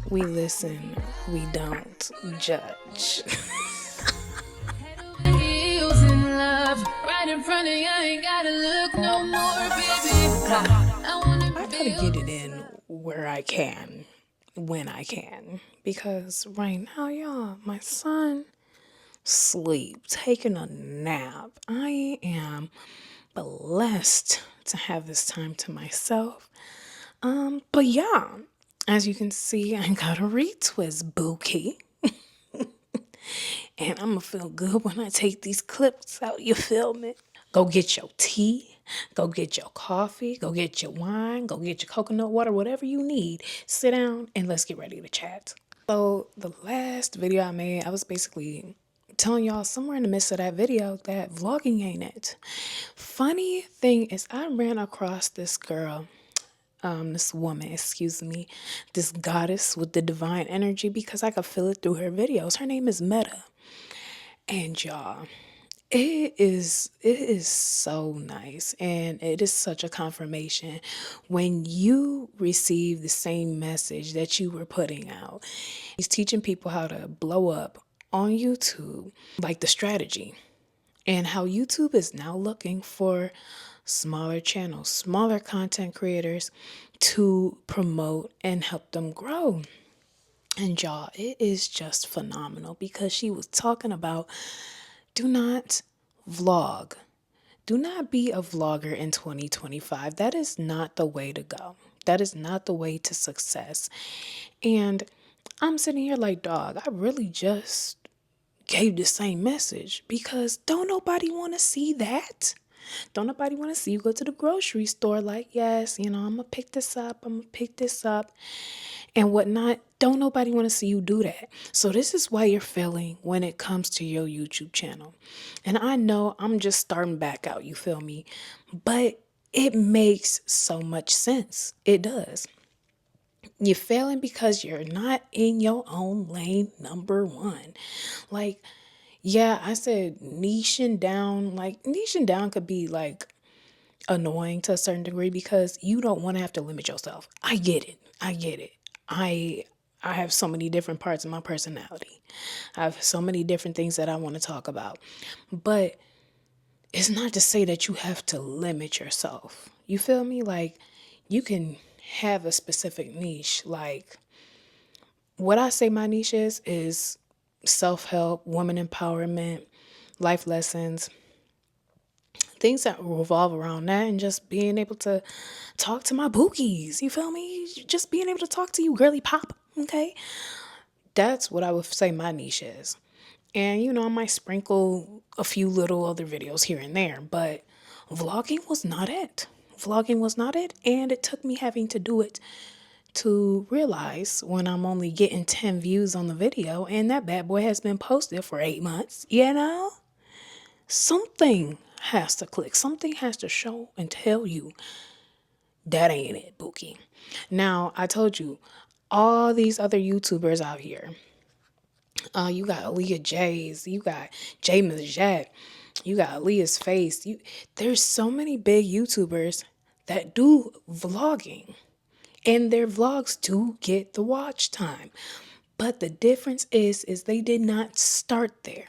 We listen, we don't judge. Heels in love, right in front of you, ain't gotta look no more, baby. I wanna I gotta feel. get it in where I can, when I can. Because right now, y'all, my son sleep, taking a nap. I am blessed to have this time to myself. But yeah, as you can see, I got a retwist bookie. And I'm gonna feel good when I take these clips out, you feel me? Go get your tea, go get your coffee, go get your wine, go get your coconut water, whatever you need. Sit down and let's get ready to chat. So, the last video I made, I was basically telling y'all somewhere in the midst of that video that vlogging ain't it. Funny thing is, I ran across this girl, this woman, excuse me, this goddess with the divine energy because I could feel it through her videos. Her name is Meta. And y'all, it is so nice and it is such a confirmation when you receive the same message that you were putting out. He's teaching people how to blow up on YouTube, like the strategy, and how YouTube is now looking for smaller channels, smaller content creators to promote and help them grow. And y'all, it is just phenomenal because she was talking about do not vlog. Do not be a vlogger in 2025. That is not the way to go. That is not the way to success. And I'm sitting here like, dog, I really just gave the same message because don't nobody want to see that. Don't nobody want to see you go to the grocery store like, yes, I'm going to pick this up. I'm going to pick this up and whatnot. Don't nobody want to see you do that. So this is why you're failing when it comes to your YouTube channel. And I know I'm just starting back out, you feel me? But it makes so much sense. It does. You're failing because you're not in your own lane, number one. Like, yeah, I said niching down. Like, niching down could be like annoying to a certain degree because you don't want to have to limit yourself. I get it. I get it. I have so many different parts of my personality. I have so many different things that I want to talk about. But it's not to say that you have to limit yourself. You feel me? Like you can have a specific niche. Like what I say my niche is self-help, woman empowerment, life lessons, things that revolve around that, and just being able to talk to my bookies. You feel me? Just being able to talk to you, girly pop. Okay. That's what I would say my niche is. And, I might sprinkle a few little other videos here and there, but vlogging was not it. Vlogging was not it. And it took me having to do it to realize when I'm only getting 10 views on the video and that bad boy has been posted for 8 months, something has to click. Something has to show and tell you that ain't it, Bookie. Now, I told you, all these other YouTubers out here, you got Aaliyah J's, you got Jay Majette, you got Aaliyah's Face. There's so many big YouTubers that do vlogging, and their vlogs do get the watch time. But the difference is they did not start there.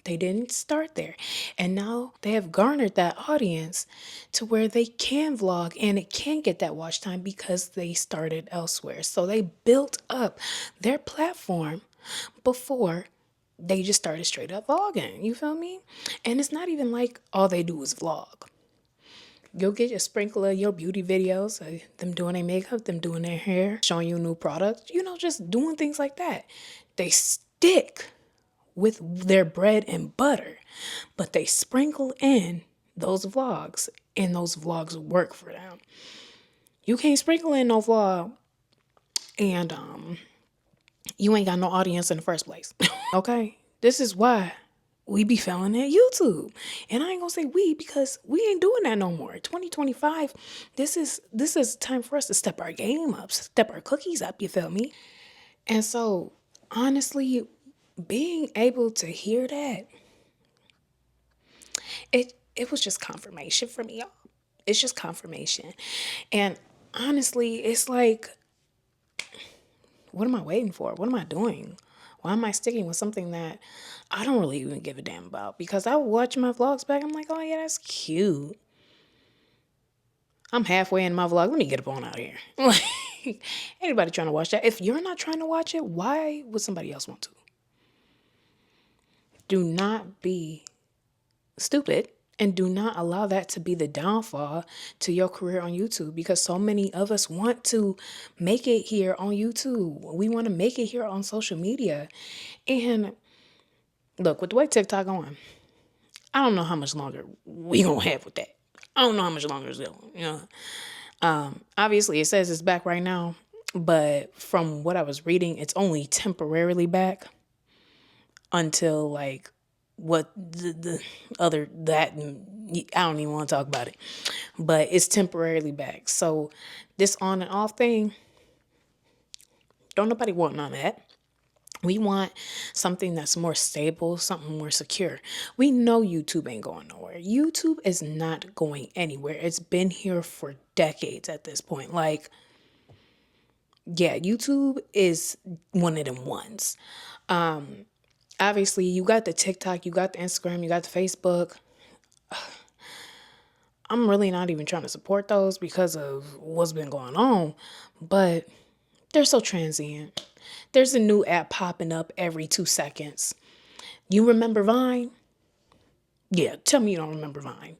They didn't start there. And now they have garnered that audience to where they can vlog and it can get that watch time because they started elsewhere. So they built up their platform before they just started straight up vlogging. You feel me? And it's not even like all they do is vlog. You'll get a sprinkle of your beauty videos, them doing their makeup, them doing their hair, showing you new products, just doing things like that. They stick with their bread and butter, but they sprinkle in those vlogs, and those vlogs work for them. You can't sprinkle in no vlog and you ain't got no audience in the first place. Okay? This is why we be failing at YouTube. And I ain't gonna say we because we ain't doing that no more. 2025, this is time for us to step our game up, step our cookies up, you feel me? And so honestly, being able to hear that It was just confirmation for me, y'all. It's just confirmation. And honestly, it's like, what am I waiting for? What am I doing? Why am I sticking with something that I don't really even give a damn about? Because I watch my vlogs back, I'm like, oh yeah, that's cute. I'm halfway in my vlog. Let me get up on out of here. Like, anybody trying to watch that? If you're not trying to watch it, why would somebody else want to? Do not be stupid and do not allow that to be the downfall to your career on YouTube, because so many of us want to make it here on YouTube. We want to make it here on social media. And look, with the way TikTok going, I don't know how much longer we gonna have with that. I don't know how much longer it's going. Obviously it says it's back right now, but from what I was reading, it's only temporarily back until like what the other that I don't even want to talk about it, but it's temporarily back. So this on and off thing, don't nobody want none of that. We want something that's more stable, something more secure. We know YouTube ain't going nowhere. YouTube is not going anywhere. It's been here for decades at this point. Like, yeah, YouTube is one of them ones. Obviously, you got the TikTok, you got the Instagram, you got the Facebook. I'm really not even trying to support those because of what's been going on, but they're so transient. There's a new app popping up every 2 seconds. You remember Vine? Yeah, tell me you don't remember Vine.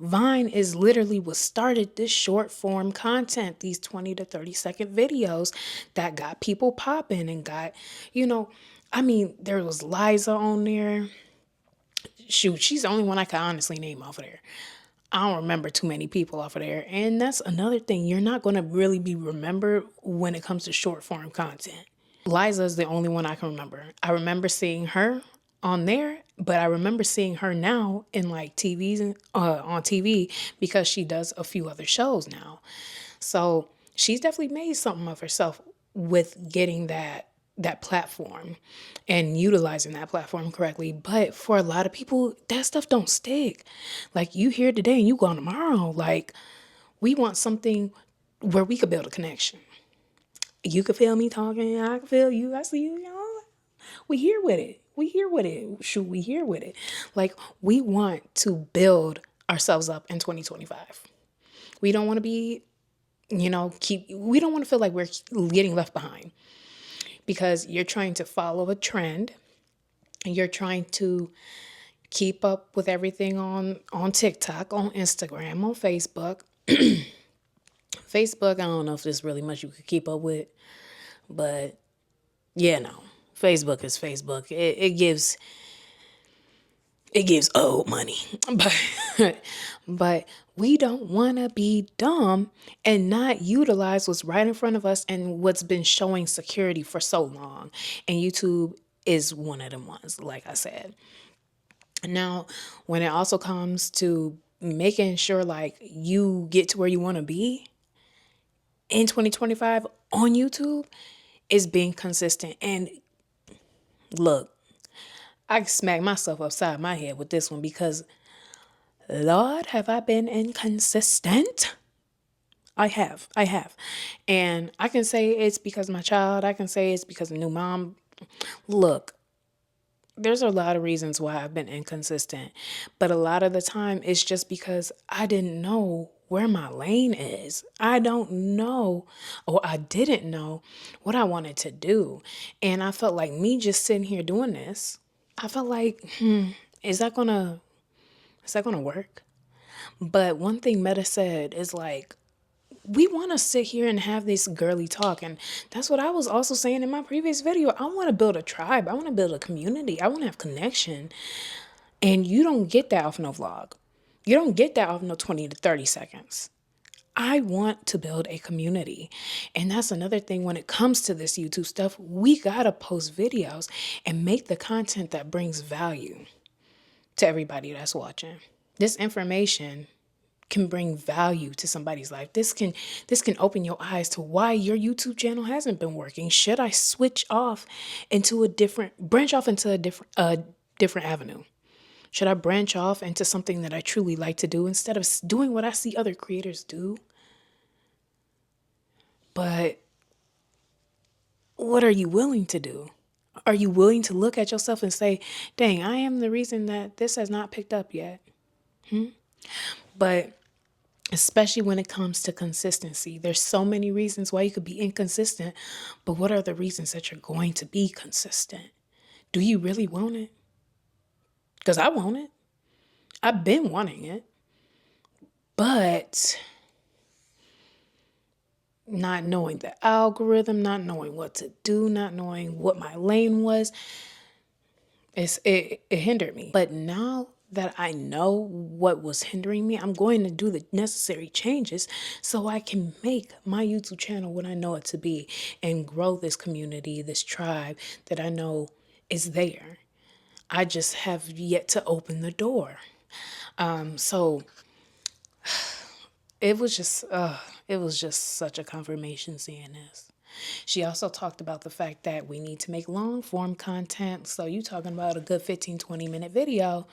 Vine is literally what started this short form content, these 20 to 30-second videos that got people popping and got, there was Liza on there. Shoot, she's the only one I can honestly name off of there. I don't remember too many people off of there. And that's another thing. You're not going to really be remembered when it comes to short form content. Liza is the only one I can remember. I remember seeing her on there, but I remember seeing her now in like on TV because she does a few other shows now. So she's definitely made something of herself with getting that platform and utilizing that platform correctly. But for a lot of people, that stuff don't stick. Like, you here today and you gone tomorrow. Like, we want something where we could build a connection. You could feel me talking, I can feel you, I see you, we here with it. Shoot, we here with it. Like, we want to build ourselves up in 2025. We don't want to be, we don't want to feel like we're getting left behind, because you're trying to follow a trend and you're trying to keep up with everything on TikTok, on Instagram, on Facebook. Facebook, I don't know if there's really much you could keep up with, but yeah, no. Facebook is Facebook. It gives old money. But we don't want to be dumb and not utilize what's right in front of us and what's been showing security for so long. And YouTube is one of them ones, like I said. Now, when it also comes to making sure like you get to where you want to be in 2025 on YouTube, is being consistent. And look, I smack myself upside my head with this one, because Lord, have I been inconsistent? I have. And I can say it's because of my child. I can say it's because of new mom. Look, there's a lot of reasons why I've been inconsistent, but a lot of the time it's just because I didn't know where my lane is. I don't know, or I didn't know what I wanted to do. And I felt like me just sitting here doing this, I felt like, is that gonna work? But one thing Meta said is like, we want to sit here and have this girly talk. And that's what I was also saying in my previous video. I want to build a tribe. I want to build a community. I want to have connection. And you don't get that off no vlog. You don't get that off no 20 to 30 seconds. I want to build a community. And that's another thing when it comes to this YouTube stuff. We got to post videos and make the content that brings value to everybody that's watching. This information can bring value to somebody's life. This can open your eyes to why your YouTube channel hasn't been working. Should I branch off into a different avenue? Should I branch off into something that I truly like to do instead of doing what I see other creators do? But what are you willing to do? Are you willing to look at yourself and say, dang, I am the reason that this has not picked up yet? But especially when it comes to consistency, there's so many reasons why you could be inconsistent, but what are the reasons that you're going to be consistent? Do you really want it? Because I want it. I've been wanting it, but not knowing the algorithm, not knowing what to do, not knowing what my lane was, it hindered me. But now that I know what was hindering me, I'm going to do the necessary changes so I can make my YouTube channel what I know it to be and grow this community, this tribe that I know is there. I just have yet to open the door. So it was just such a confirmation seeing this. She also talked about the fact that we need to make long form content. So you talking about a good 15, 20-minute video.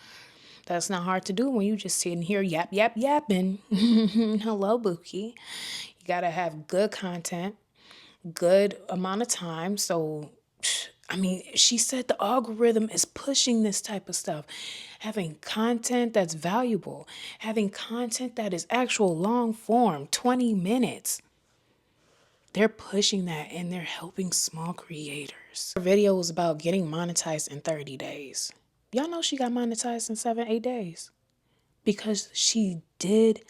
That's not hard to do when you just sitting here yapping. Hello, Buki. You gotta have good content, good amount of time. So, I mean, she said the algorithm is pushing this type of stuff. Having content that's valuable, having content that is actual long form, 20 minutes. They're pushing that and they're helping small creators. Her video was about getting monetized in 30 days. Y'all know she got monetized in 7, 8 days because she did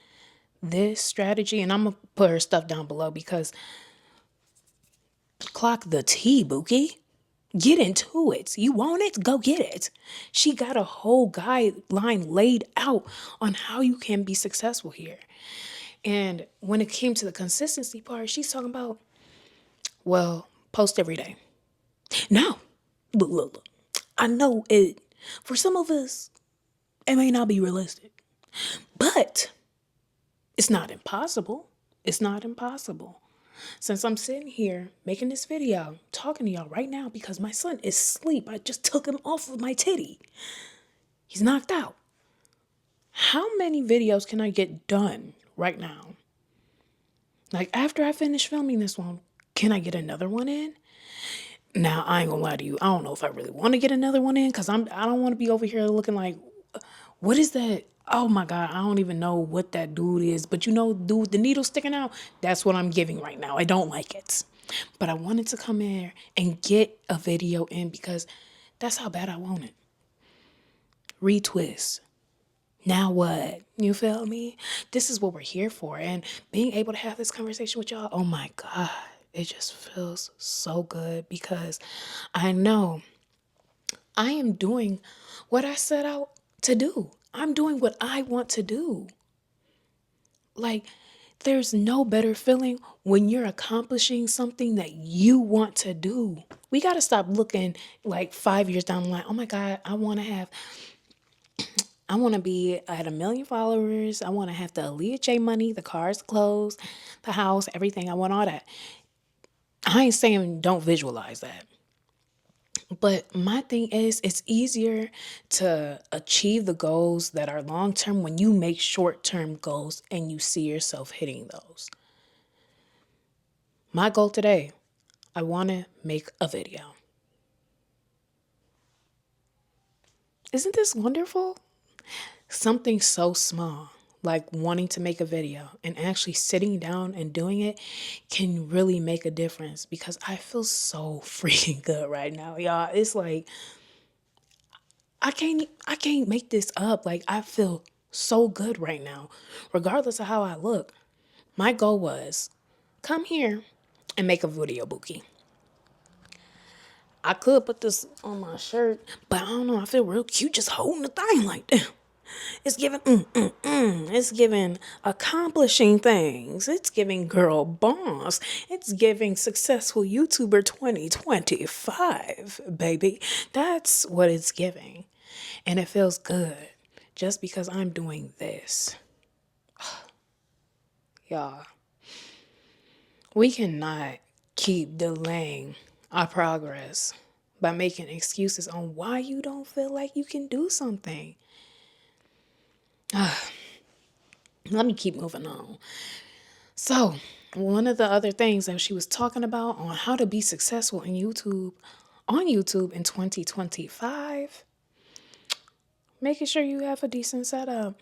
this strategy. And I'm going to put her stuff down below because clock the T, Buki. Get into it. You want it? Go get it. She got a whole guideline laid out on how you can be successful here. And when it came to the consistency part, she's talking about, well, post every day. No, look. I know it, for some of us, it may not be realistic, but it's not impossible. It's not impossible. Since I'm sitting here making this video, talking to y'all right now because my son is asleep. I just took him off of my titty. He's knocked out. How many videos can I get done right now? Like after I finish filming this one, can I get another one in? Now, I ain't gonna lie to you. I don't know if I really want to get another one in because I don't want to be over here looking like, what is that? Oh my God, I don't even know what that dude is. But you know, dude, the needle sticking out, that's what I'm giving right now. I don't like it. But I wanted to come here and get a video in because that's how bad I want it. Retwist. Now what? You feel me? This is what we're here for. And being able to have this conversation with y'all, oh my God, it just feels so good because I know I am doing what I set out to do. I'm doing what I want to do. Like, there's no better feeling when you're accomplishing something that you want to do. We got to stop looking like 5 years down the line. Oh my God, I want to be at 1 million followers. I want to have the Aaliyah J money, the cars, the clothes, the house, everything. I want all that. I ain't saying don't visualize that. But my thing is, it's easier to achieve the goals that are long term when you make short term goals and you see yourself hitting those. My goal today, I want to make a video. Isn't this wonderful? Something so small, like wanting to make a video and actually sitting down and doing it can really make a difference because I feel so freaking good right now, y'all. It's like, I can't make this up. Like, I feel so good right now, regardless of how I look. My goal was come here and make a video, Buki. I could put this on my shirt, but I don't know. I feel real cute just holding the thing like that. It's giving, It's giving accomplishing things. It's giving girl boss. It's giving successful YouTuber 2025, baby. That's what it's giving. And it feels good just because I'm doing this. Y'all, we cannot keep delaying our progress by making excuses on why you don't feel like you can do something. Let me keep moving on. So, one of the other things that she was talking about on how to be successful in YouTube, on YouTube in 2025, making sure you have a decent setup.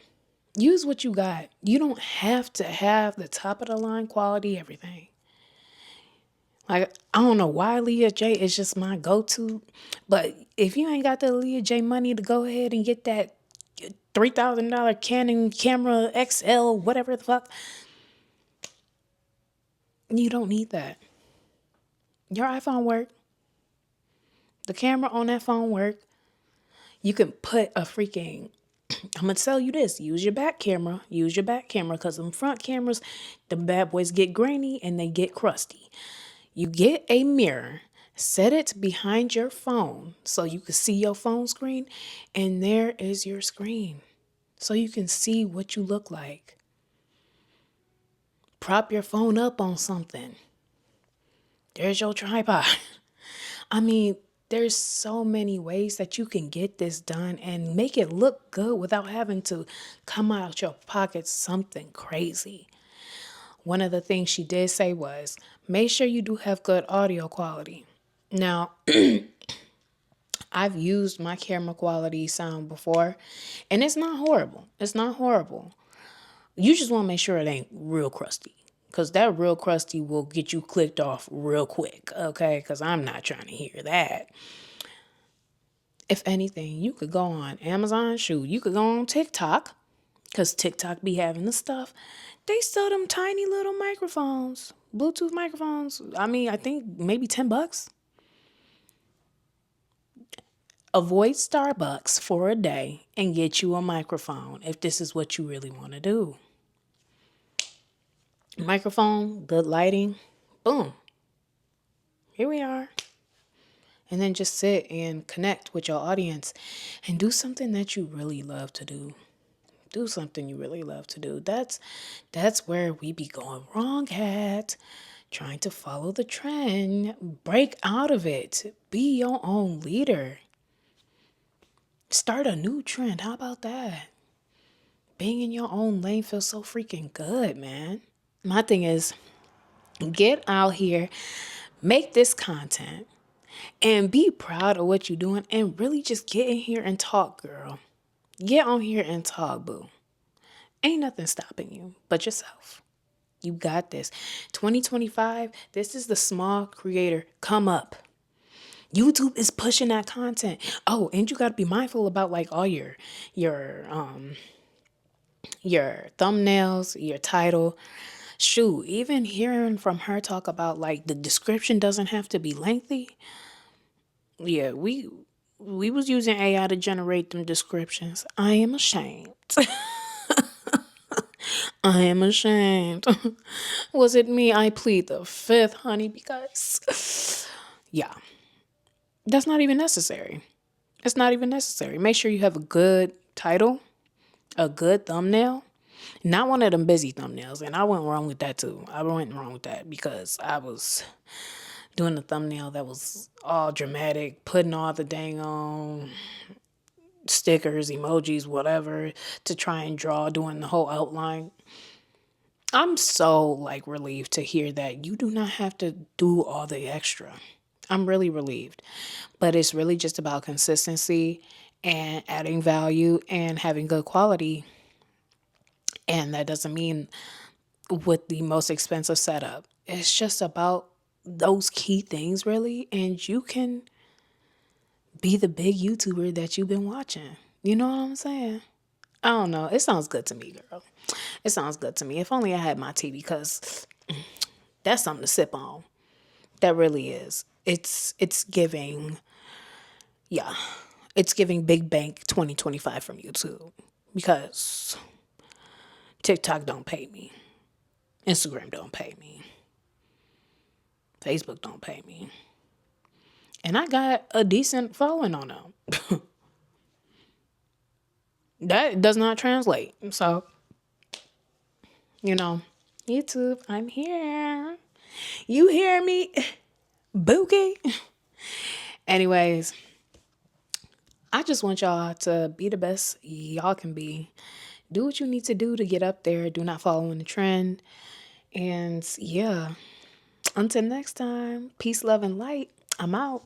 Use what you got. You don't have to have the top of the line quality everything. Like, I don't know why Leah J is just my go-to, but if you ain't got the Leah J money to go ahead and get that $3,000 Canon camera XL, whatever the fuck, you don't need that. Your iPhone work. The camera on that phone work. You can put a freaking, I'm going to tell you this, use your back camera. Use your back camera because them front cameras, the bad boys get grainy and they get crusty. You get a mirror, set it behind your phone so you can see your phone screen, and there is your screen. So you can see what you look like. Prop your phone up on something. There's your tripod. I mean, there's so many ways that you can get this done and make it look good without having to come out your pocket something crazy. One of the things she did say was, make sure you do have good audio quality. Now, I've used my camera quality sound before, and it's not horrible. It's not horrible. You just want to make sure it ain't real crusty, because that real crusty will get you clicked off real quick, okay? Because I'm not trying to hear that. If anything, you could go on Amazon, you could go on TikTok, because TikTok be having the stuff. They sell them tiny little microphones, Bluetooth microphones. I mean, I think maybe $10. Avoid Starbucks for a day and get you a microphone if this is what you really want to do. Microphone, good lighting, boom. Here we are. And then just sit and connect with your audience and do something that you really love to do. Do something you really love to do. That's where we be going wrong at. Trying to follow the trend. Break out of it. Be your own leader. Start a new trend. How about that? Being in your own lane feels so freaking good, man. My thing is, get out here, make this content, and be proud of what you're doing, and really just get in here and talk, girl. Get on here and talk, boo. Ain't nothing stopping you but yourself. You got this. 2025, this is the small creator come up. YouTube is pushing that content. Oh, and you got to be mindful about like all your thumbnails, your title. Shoot, even hearing from her talk about like the description doesn't have to be lengthy. Yeah, we was using AI to generate them descriptions. I am ashamed. I am ashamed. Was it me? I plead the fifth, honey, because yeah, that's not even necessary. It's not even necessary. Make sure you have a good title, a good thumbnail, not one of them busy thumbnails. And I went wrong with that too. I went wrong with that because I was doing a thumbnail that was all dramatic, putting all the dang on stickers, emojis, whatever, to try and draw, doing the whole outline. I'm so like relieved to hear that you do not have to do all the extra. I'm really relieved. But it's really just about consistency and adding value and having good quality. And that doesn't mean with the most expensive setup. It's just about those key things, really. And you can be the big YouTuber that you've been watching. You know what I'm saying? I don't know. It sounds good to me, girl. It sounds good to me. If only I had my tea, because that's something to sip on. That really is. It's giving, yeah, it's giving Big Bank 2025 from YouTube, because TikTok don't pay me. Instagram don't pay me. Facebook don't pay me. And I got a decent following on them. That does not translate. So, YouTube, I'm here. You hear me? Bookie. Anyways, I just want y'all to be the best y'all can be. do what you need to do to get up there. Do not follow in the trend. And yeah, until next time, peace, love, and light. I'm out.